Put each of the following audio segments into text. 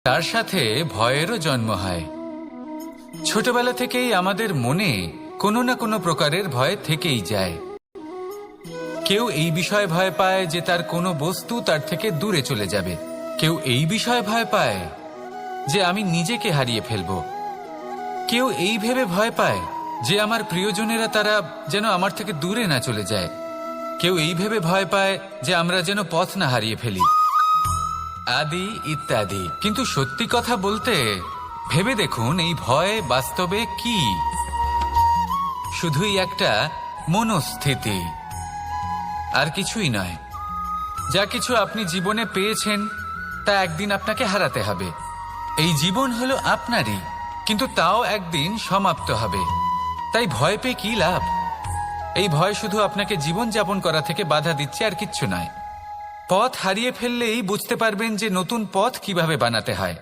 তার সাথে ভয়েরও জন্ম হয়। ছোটবেলা থেকেই আমাদের মনে কোনো না কোনো প্রকারের ভয় থেকেই যায়। কেউ এই বিষয়ে ভয় পায় যে তার কোনো বস্তু তার থেকে দূরে চলে যাবে। কেউ এই বিষয়ে ভয় পায় যে আমি নিজেকে হারিয়ে ফেলব। কেউ এই ভেবে ভয় পায় যে আমার প্রিয়জনেরা তারা যেন আমার থেকে দূরে না চলে যায়। কেউ এই ভেবে ভয় পায় যে আমরা যেন পথ না হারিয়ে ফেলি, আদি ইত্যাদি। কিন্তু সত্যি কথা বলতে ভেবে দেখুন, এই ভয় বাস্তবে কি? শুধুই একটা মনস্থিতি, আর কিছুই নয়। যা কিছু আপনি জীবনে পেয়েছেন তা একদিন আপনাকে হারাতে হবে। এই জীবন হলো আপনারই, কিন্তু তাও একদিন সমাপ্ত হবে। তাই ভয় পেয়ে কি লাভ? এই ভয় শুধু আপনাকে জীবনযাপন করা থেকে বাধা দিচ্ছে, আর কিচ্ছু নয়। পথ হারিয়ে ফেললেই বুঝতে পারবেন যে নতুন পথ কিভাবে বানাতে হয়।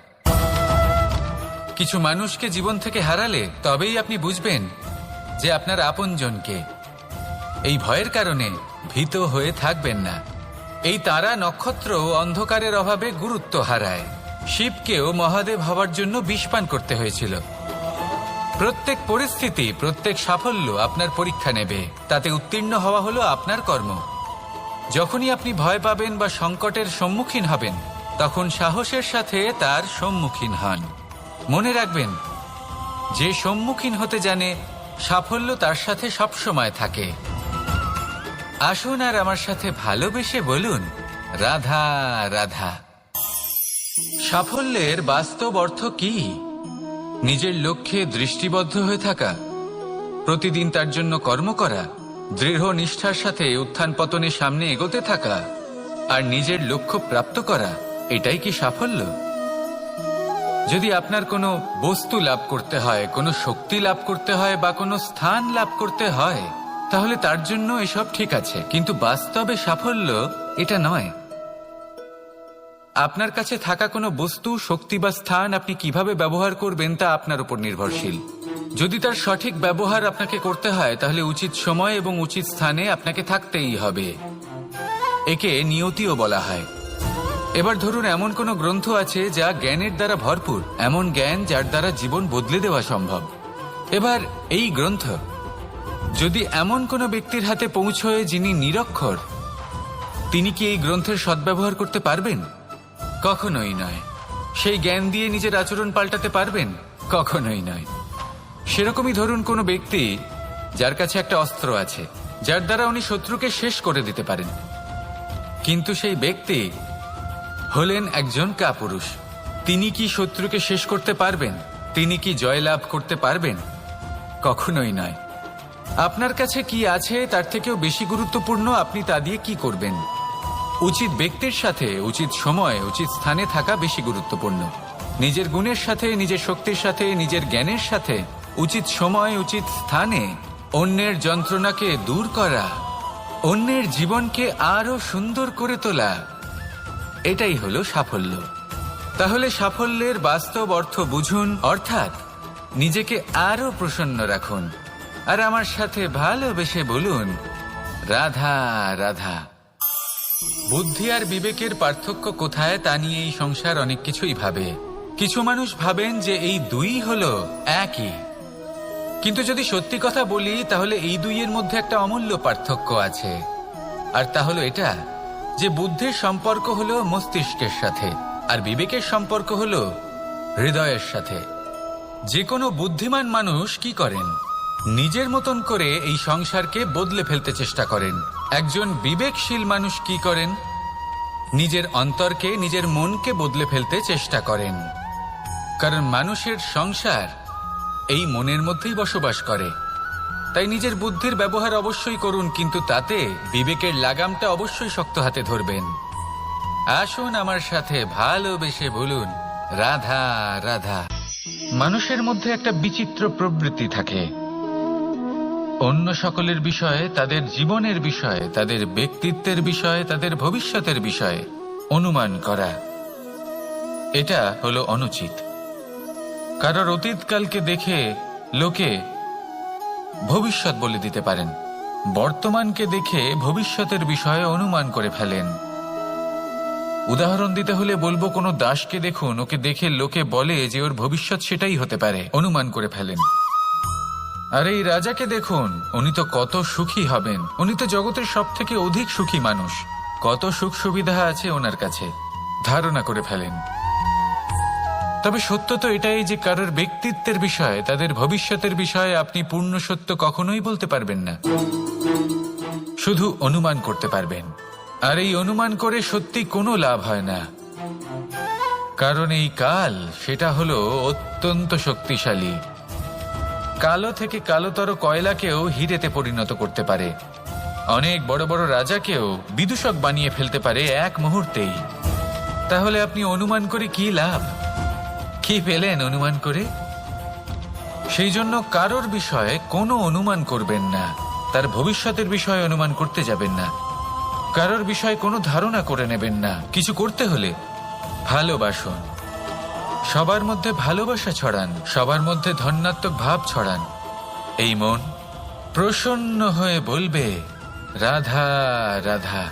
কিছু মানুষকে জীবন থেকে হারালে তবেই আপনি বুঝবেন যে আপনার আপনজনকে। এই ভয়ের কারণে ভীত হয়ে থাকবেন না। এই তারা নক্ষত্র অন্ধকারের অভাবে গুরুত্ব হারায়। শিবকেও মহাদেব হওয়ার জন্য বিষ পান করতে হয়েছিল। প্রত্যেক পরিস্থিতি, প্রত্যেক সাফল্য আপনার পরীক্ষা নেবে। তাতে উত্তীর্ণ হওয়া হলো আপনার কর্ম। যখনই আপনি ভয় পাবেন বা সংকটের সম্মুখীন হবেন, তখন সাহসের সাথে তার সম্মুখীন হন। মনে রাখবেন, যে সম্মুখীন হতে জানে সাফল্য তার সাথে সবসময় থাকে। আসুন আর আমার সাথে ভালোবেসে বলুন, রাধা রাধা। সাফল্যের বাস্তব অর্থ কি? নিজের লক্ষ্যে দৃষ্টিবদ্ধ হয়ে থাকা, প্রতিদিন তার জন্য কর্ম করা, দৃঢ় নিষ্ঠার সাথে উত্থান পতনের সামনে এগোতে থাকা, আর নিজের লক্ষ্য প্রাপ্ত করা, এটাই কি সাফল্য? যদি আপনার কোনো বস্তু লাভ করতে হয়, কোনো শক্তি লাভ করতে হয় বা কোনো স্থান লাভ করতে হয়, তাহলে তার জন্য এসব ঠিক আছে, কিন্তু বাস্তবে সাফল্য এটা নয়। আপনার কাছে থাকা কোনো বস্তু, শক্তি বা স্থান আপনি কিভাবে ব্যবহার করবেন তা আপনার উপর নির্ভরশীল। যদি তার সঠিক ব্যবহার আপনাকে করতে হয়, তাহলে উচিত সময় এবং উচিত স্থানে আপনাকে থাকতেই হবে। একে নিয়তিও বলা হয়। এবার ধরুন, এমন কোনো গ্রন্থ আছে যা জ্ঞানের দ্বারা ভরপুর, এমন জ্ঞান যার দ্বারা জীবন বদলে দেওয়া সম্ভব। এবার এই গ্রন্থ যদি এমন কোনো ব্যক্তির হাতে পৌঁছয় যিনি নিরক্ষর, তিনি কি এই গ্রন্থের সদ্ব্যবহার করতে পারবেন? কখনোই নয়। সেই জ্ঞান দিয়ে নিজের আচরণ পাল্টাতে পারবেন? কখনোই নয়। সেরকমই ধরুন কোনো ব্যক্তি যার কাছে একটা অস্ত্র আছে, যার দ্বারা উনি শত্রুকে শেষ করে দিতে পারেন, কিন্তু সেই ব্যক্তি হলেন একজন কাপুরুষ। তিনি কি শত্রুকে শেষ করতে পারবেন? তিনি কি জয়লাভ করতে পারবেন? কখনোই নয়। আপনার কাছে কি আছে তার থেকেও বেশি গুরুত্বপূর্ণ আপনি তা দিয়ে কি করবেন। উচিত ব্যক্তির সাথে উচিত সময় উচিত স্থানে থাকা বেশি গুরুত্বপূর্ণ। নিজের গুণের সাথে, নিজের শক্তির সাথে, নিজের জ্ঞানের সাথে উচিত সময় উচিত স্থানে অন্যের যন্ত্রণাকে দূর করা, অন্যের জীবনকে আরো সুন্দর করে তোলা, এটাই হলো সাফল্য। তাহলে সাফল্যের বাস্তব অর্থ বুঝুন, অর্থাৎ নিজেকে আরো প্রসন্ন রাখুন। আর আমার সাথে ভালোবেসে বলুন, রাধা রাধা। বুদ্ধি আর বিবেকের পার্থক্য কোথায় তা নিয়ে এই সংসার অনেক কিছুই ভাবে। কিছু মানুষ ভাবেন যে এই দুই হলো একই, কিন্তু যদি সত্যি কথা বলি তাহলে এই দুইয়ের মধ্যে একটা অমূল্য পার্থক্য আছে। আর তা হলো এটা যে বুদ্ধির সম্পর্ক হলো মস্তিষ্কের সাথে, আর বিবেকের সম্পর্ক হলো হৃদয়ের সাথে। যে কোনো বুদ্ধিমান মানুষ কি করেন? নিজের মতন করে এই সংসারকে বদলে ফেলতে চেষ্টা করেন। একজন বিবেকশীল মানুষ কি করেন? নিজের অন্তরকে, নিজের মনকে বদলে ফেলতে চেষ্টা করেন। কারণ মানুষের সংসার এই মনের মধ্যেই বসবাস করে। তাই নিজের বুদ্ধির ব্যবহার অবশ্যই করুন, কিন্তু তাতে বিবেকের লাগামটা অবশ্যই শক্ত হাতে ধরবেন। আসুন আমার সাথে ভালোবেসে বলুন, রাধা রাধা। মানুষের মধ্যে একটা বিচিত্র প্রবৃত্তি থাকে, অন্য সকলের বিষয়ে, তাদের জীবনের বিষয়ে, তাদের ব্যক্তিত্বের বিষয়ে, তাদের ভবিষ্যতের বিষয়ে অনুমান করা। এটা হলো অনুচিত। কারোর অতীতকালকে দেখে লোকে ভবিষ্যৎ বলে দিতে পারেন, বর্তমানকে দেখে ভবিষ্যতের বিষয়ে অনুমান করে ফেলেন। উদাহরণ দিতে হলে বলবো, কোনো দাসকে দেখুন, ওকে দেখে লোকে বলে যে ওর ভবিষ্যৎ সেটাই হতে পারে, অনুমান করে ফেলেন। আর এই রাজাকে দেখুন, উনি তো কত সুখী হবেন, উনি তো জগতের সব থেকে অধিক সুখী মানুষ, কত সুখ সুবিধা আছে ওনার কাছে, ধারণা করে ফেলেন। তবে সত্য তো এটাই যে কারোর ব্যক্তিত্বের বিষয়ে, তাদের ভবিষ্যতের বিষয়ে আপনি পূর্ণ সত্য কখনোই বলতে পারবেন না, শুধু অনুমান করতে পারবেন। আর এই অনুমান করে সত্যি কোনো লাভ হয় না, কারণ এই কাল সেটা হলো অত্যন্ত শক্তিশালী। কালো থেকে কালোতর কয়লাকেও হিরেতে পরিণত করতে পারে, অনেক বড় বড় রাজাকেও বিদূষক বানিয়ে ফেলতে পারে এক মুহূর্তেই। তাহলে আপনি অনুমান করে কি লাভ? কি পেলেন অনুমান করে? সেই জন্য কারোর বিষয়ে কোনো অনুমান করবেন না, তার ভবিষ্যতের বিষয়ে অনুমান করতে যাবেন না, কারোর বিষয়ে কোনো ধারণা করে নেবেন না। কিছু করতে হলে ভালোবাসুন, সবার মধ্যে ভালোবাসা ছড়ান, সবার মধ্যে ধন্যাত্মক ভাব ছড়ান। এই মন প্রসন্ন হয়ে বলবে রাধা রাধা।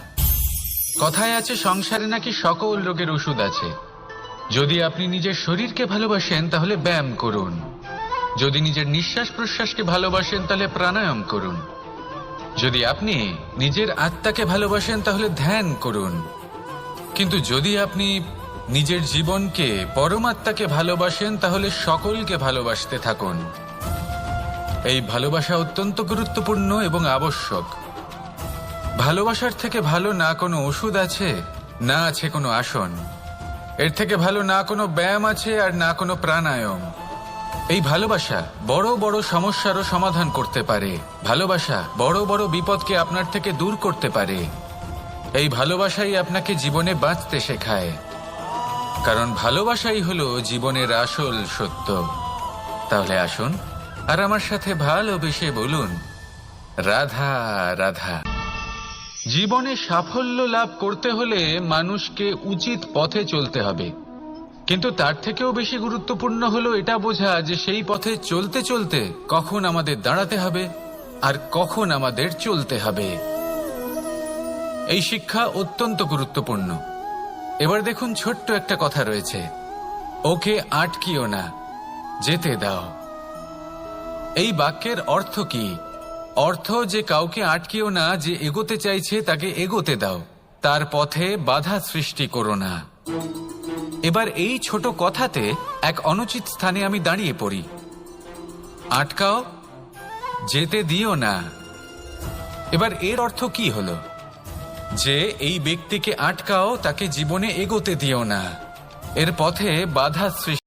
কথায় আছে সংসারে নাকি সকল রোগের ওষুধ আছে। যদি আপনি নিজের শরীরকে ভালোবাসেন তাহলে ব্যায়াম করুন, যদি নিজের নিঃশ্বাস প্রশ্বাসকে ভালোবাসেন তাহলে প্রাণায়াম করুন, যদি আপনি নিজের আত্মাকে ভালোবাসেন তাহলে ধ্যান করুন, কিন্তু যদি আপনি নিজের জীবনকে, পরমাত্মাকে ভালোবাসেন তাহলে সকলকে ভালোবাসতে থাকুন। এই ভালোবাসা অত্যন্ত গুরুত্বপূর্ণ এবং আবশ্যক। ভালোবাসার থেকে ভালো না কোনো ওষুধ আছে, না আছে কোনো আসন, এর থেকে ভালো না কোনো ব্যায়াম আছে আর না কোনো প্রাণায়াম। এই ভালোবাসা বড় বড় সমস্যারও সমাধান করতে পারে, ভালোবাসা বড় বড় বিপদকে আপনার থেকে দূর করতে পারে। এই ভালোবাসাই আপনাকে জীবনে বাঁচতে শেখায়, কারণ ভালোবাসাই হলো জীবনের আসল সত্য। তাহলে আসুন আর আমার সাথে ভালোবেসে বলুন রাধা রাধা। জীবনে সাফল্য লাভ করতে হলে মানুষকে উচিত পথে চলতে হবে, কিন্তু তার থেকেও বেশি গুরুত্বপূর্ণ হলো এটা বোঝা যে সেই পথে চলতে চলতে কখন আমাদের দাঁড়াতে হবে আর কখন আমাদের চলতে হবে। এই শিক্ষা অত্যন্ত গুরুত্বপূর্ণ। এবার দেখুন, ছোট্ট একটা কথা রয়েছে, ওকে আটকিও না, যেতে দাও। এই বাক্যের অর্থ কি? অর্থ যে কাউকে আটকিও না, যে এগোতে চাইছে তাকে এগোতে দাও, তার পথে বাধা সৃষ্টি করো না। এবার এই ছোট কথাতে এক অনুচিত স্থানে আমি দাঁড়িয়ে পড়ি। আটকাও, যেতে দিও না। এবার এর অর্থ কি হলো? যে এই ব্যক্তিকে আটকাও, তাকে জীবনে এগোতে দিও না, এর পথে বাধা সৃষ্টি